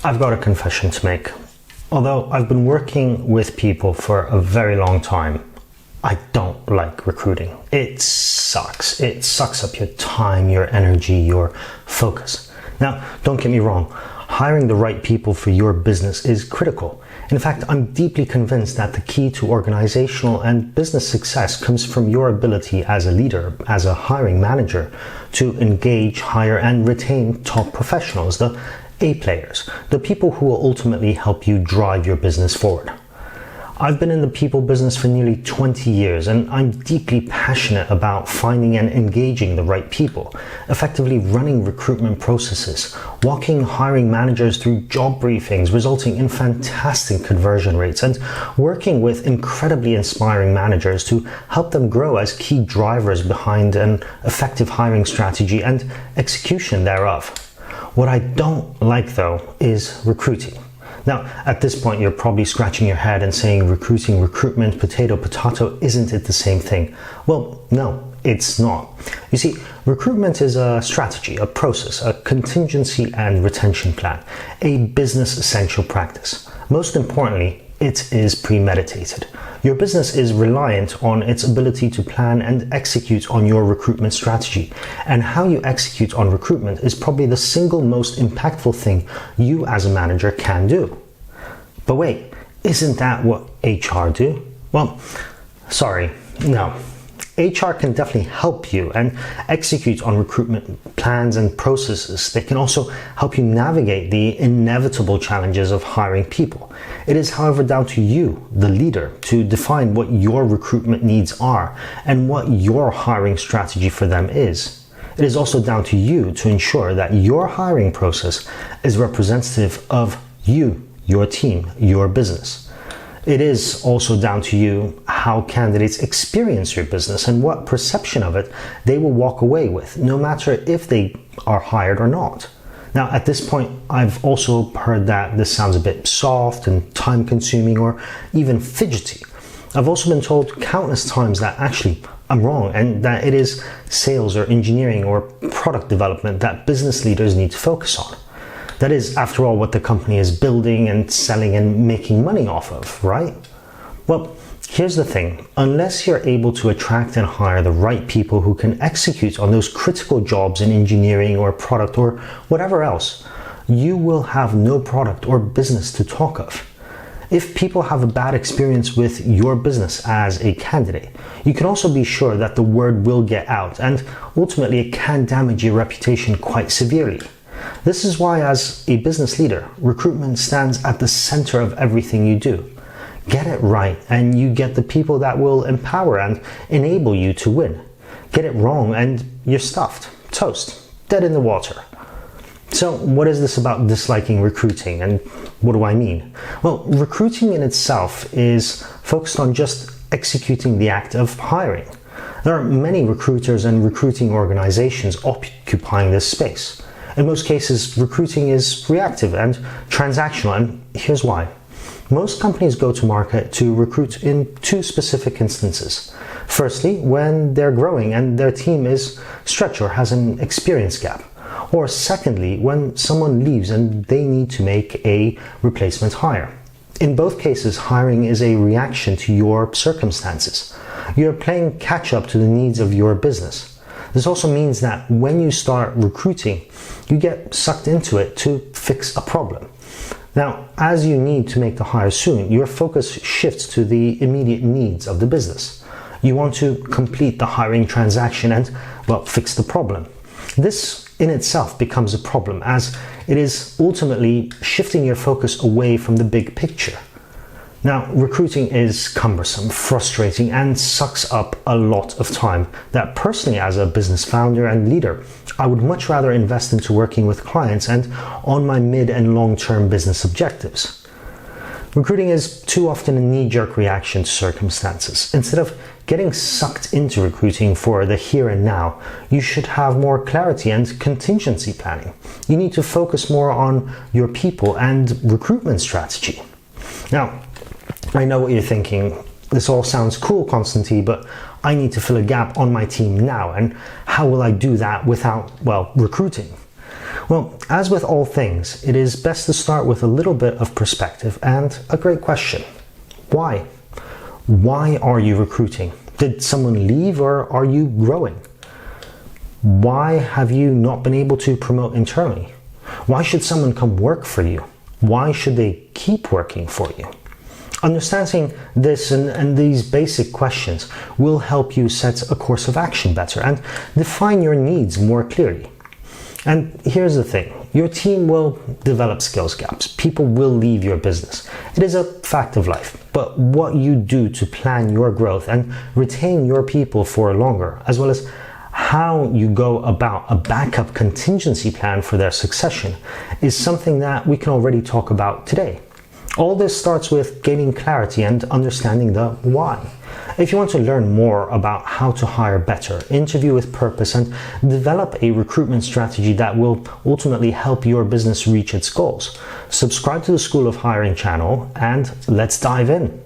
I've got a confession to make. Although I've been working with people for a very long time, I don't like recruiting. It sucks. It sucks up your time, your energy, your focus. Now, don't get me wrong. Hiring the right people for your business is critical. In fact, I'm deeply convinced that the key to organizational and business success comes from your ability as a leader, as a hiring manager, to engage, hire, and retain top professionals, the A players, the people who will ultimately help you drive your business forward. I've been in the people business for nearly 20 years, and I'm deeply passionate about finding and engaging the right people, effectively running recruitment processes, walking hiring managers through job briefings, resulting in fantastic conversion rates, and working with incredibly inspiring managers to help them grow as key drivers behind an effective hiring strategy and execution thereof. What I don't like, though, is recruiting. Now, at this point, you're probably scratching your head and saying recruiting, recruitment, potato, potato, isn't it the same thing? Well, no, it's not. You see, recruitment is a strategy, a process, a contingency and retention plan, a business essential practice. Most importantly, it is premeditated. Your business is reliant on its ability to plan and execute on your recruitment strategy. And how you execute on recruitment is probably the single most impactful thing you as a manager can do. But wait, isn't that what HR do? Well, sorry, no. HR can definitely help you and execute on recruitment plans and processes. They can also help you navigate the inevitable challenges of hiring people. It is, however, down to you, the leader, to define what your recruitment needs are and what your hiring strategy for them is. It is also down to you to ensure that your hiring process is representative of you, your team, your business. It is also down to you how candidates experience your business and what perception of it they will walk away with, no matter if they are hired or not. Now, at this point, I've also heard that this sounds a bit soft and time-consuming or even fidgety. I've also been told countless times that actually I'm wrong and that it is sales or engineering or product development that business leaders need to focus on. That is, after all, what the company is building and selling and making money off of, right? Well, here's the thing. Unless you're able to attract and hire the right people who can execute on those critical jobs in engineering or product or whatever else, you will have no product or business to talk of. If people have a bad experience with your business as a candidate, you can also be sure that the word will get out and ultimately it can damage your reputation quite severely. This is why, as a business leader, recruitment stands at the center of everything you do. Get it right and you get the people that will empower and enable you to win. Get it wrong and you're stuffed, toast, dead in the water. So what is this about disliking recruiting, and what do I mean? Well, recruiting in itself is focused on just executing the act of hiring. There are many recruiters and recruiting organizations occupying this space. In most cases, recruiting is reactive and transactional, and here's why. Most companies go to market to recruit in two specific instances. Firstly, when they're growing and their team is stretched or has an experience gap. Or secondly, when someone leaves and they need to make a replacement hire. In both cases, hiring is a reaction to your circumstances. You're playing catch up to the needs of your business. This also means that when you start recruiting, you get sucked into it to fix a problem. Now, as you need to make the hire soon, your focus shifts to the immediate needs of the business. You want to complete the hiring transaction and, well, fix the problem. This in itself becomes a problem, as it is ultimately shifting your focus away from the big picture. Now, recruiting is cumbersome, frustrating, and sucks up a lot of time that personally, as a business founder and leader, I would much rather invest into working with clients and on my mid and long-term business objectives. Recruiting is too often a knee-jerk reaction to circumstances. Instead of getting sucked into recruiting for the here and now, you should have more clarity and contingency planning. You need to focus more on your people and recruitment strategy. Now, I know what you're thinking. This all sounds cool, Konstanty, but I need to fill a gap on my team now, and how will I do that without, well, recruiting? Well, as with all things, it is best to start with a little bit of perspective and a great question. Why? Why are you recruiting? Did someone leave or are you growing? Why have you not been able to promote internally? Why should someone come work for you? Why should they keep working for you? Understanding this and these basic questions will help you set a course of action better and define your needs more clearly. And here's the thing, your team will develop skills gaps. People will leave your business. It is a fact of life. But what you do to plan your growth and retain your people for longer, as well as how you go about a backup contingency plan for their succession, is something that we can already talk about today. All this starts with gaining clarity and understanding the why. If you want to learn more about how to hire better, interview with purpose, and develop a recruitment strategy that will ultimately help your business reach its goals, subscribe to the School of Hiring channel and let's dive in.